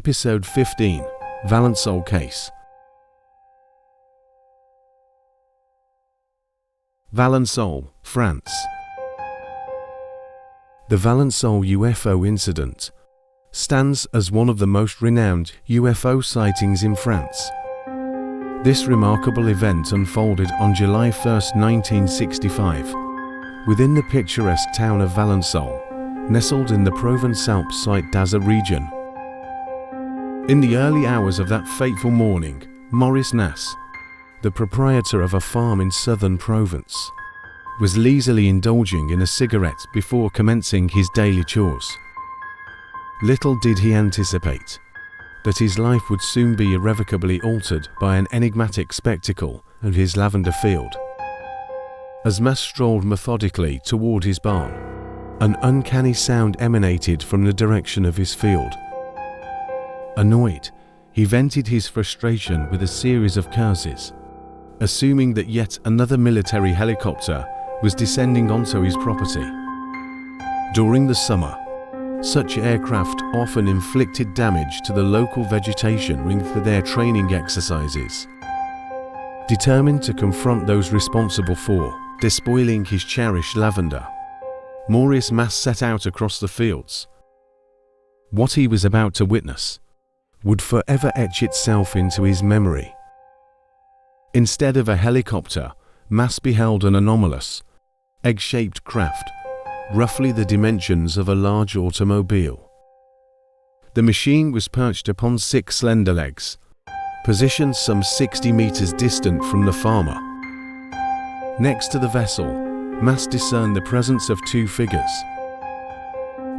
Episode 15, Valensole Case. Valensole, France. The Valensole UFO incident stands as one of the most renowned UFO sightings in France. This remarkable event unfolded on July 1, 1965, within the picturesque town of Valensole, nestled in the Provence-Alpes-Site d'Azur region. In the early hours of that fateful morning, Maurice Nass, the proprietor of a farm in southern Provence, was lazily indulging in a cigarette before commencing his daily chores. Little did he anticipate that his life would soon be irrevocably altered by an enigmatic spectacle of his lavender field. As Nass strolled methodically toward his barn, an uncanny sound emanated from the direction of his field. Annoyed, he vented his frustration with a series of curses, assuming that yet another military helicopter was descending onto his property. During the summer, such aircraft often inflicted damage to the local vegetation linked to their training exercises. Determined to confront those responsible for despoiling his cherished lavender, Maurice Nass set out across the fields. What he was about to witness would forever etch itself into his memory. Instead of a helicopter, Nass beheld an anomalous, egg-shaped craft, roughly the dimensions of a large automobile. The machine was perched upon 6 slender legs, positioned some 60 meters distant from the farmer. Next to the vessel, Nass discerned the presence of 2 figures.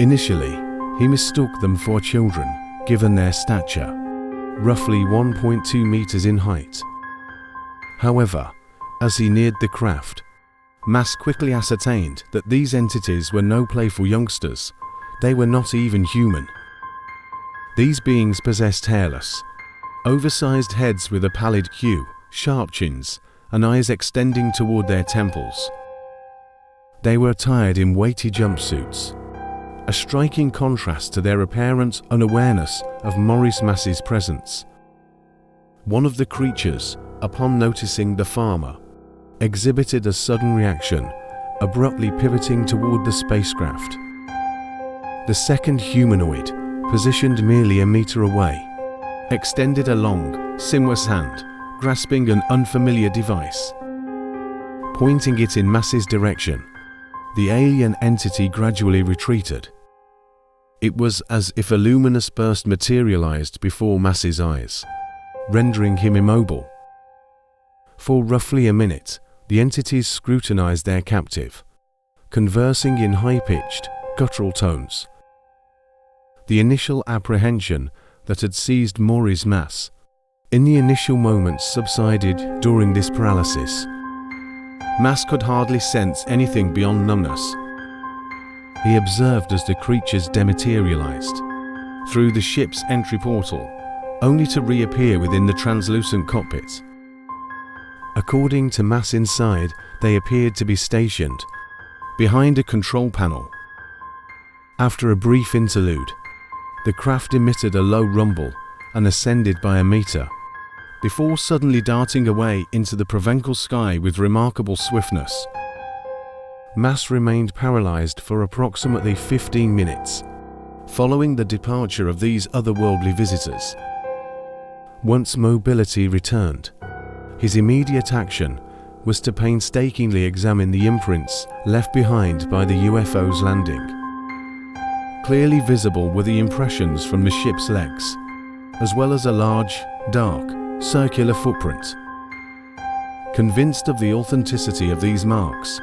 Initially, he mistook them for children, given their stature, roughly 1.2 meters in height. However, as he neared the craft, Nass quickly ascertained that these entities were no playful youngsters. They were not even human. These beings possessed hairless, oversized heads with a pallid hue, sharp chins, and eyes extending toward their temples. They were attired in weighty jumpsuits, a striking contrast to their apparent unawareness of Maurice Nass's presence. One of the creatures, upon noticing the farmer, exhibited a sudden reaction, abruptly pivoting toward the spacecraft. The second humanoid, positioned merely a meter away, extended a long, sinuous hand, grasping an unfamiliar device. Pointing it in Nass's direction, the alien entity gradually retreated. It was as if a luminous burst materialized before Nass's eyes, rendering him immobile. For roughly a minute, the entities scrutinized their captive, conversing in high-pitched, guttural tones. The initial apprehension that had seized Maurice Nass in the initial moments subsided during this paralysis. Nass could hardly sense anything beyond numbness. He observed as the creatures dematerialized through the ship's entry portal, only to reappear within the translucent cockpit. According to Nass inside, they appeared to be stationed behind a control panel. After a brief interlude, the craft emitted a low rumble and ascended by a meter, before suddenly darting away into the Provençal sky with remarkable swiftness. Nass remained paralyzed for approximately 15 minutes, following the departure of these otherworldly visitors. Once mobility returned, his immediate action was to painstakingly examine the imprints left behind by the UFO's landing. Clearly visible were the impressions from the ship's legs, as well as a large, dark, circular footprint. Convinced of the authenticity of these marks,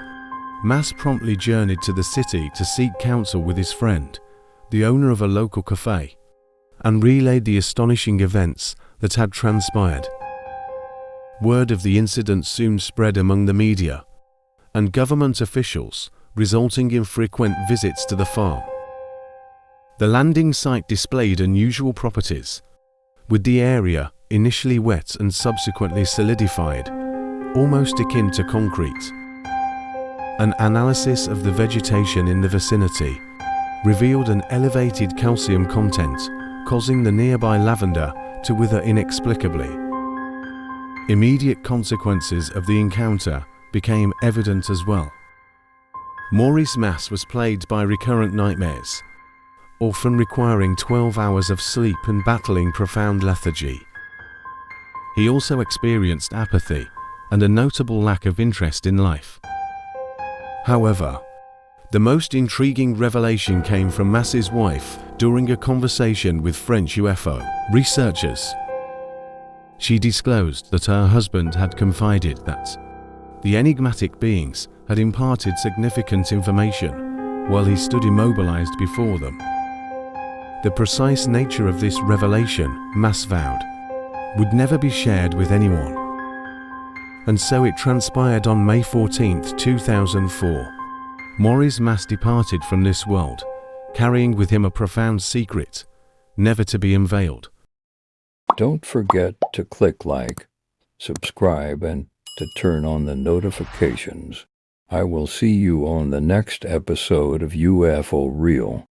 Nass promptly journeyed to the city to seek counsel with his friend, the owner of a local cafe, and relayed the astonishing events that had transpired. Word of the incident soon spread among the media and government officials, resulting in frequent visits to the farm. The landing site displayed unusual properties, with the area initially wet and subsequently solidified, almost akin to concrete. An analysis of the vegetation in the vicinity revealed an elevated calcium content causing the nearby lavender to wither inexplicably. Immediate consequences of the encounter became evident as well. Maurice Masse was plagued by recurrent nightmares, often requiring 12 hours of sleep and battling profound lethargy. He also experienced apathy and a notable lack of interest in life. However, the most intriguing revelation came from Masse's wife during a conversation with French UFO researchers. She disclosed that her husband had confided that the enigmatic beings had imparted significant information while he stood immobilized before them. The precise nature of this revelation, Masse vowed, would never be shared with anyone. And so it transpired on May 14, 2004. Maurice Masse departed from this world, carrying with him a profound secret, never to be unveiled. Don't forget to click like, subscribe, and to turn on the notifications. I will see you on the next episode of UFO Real.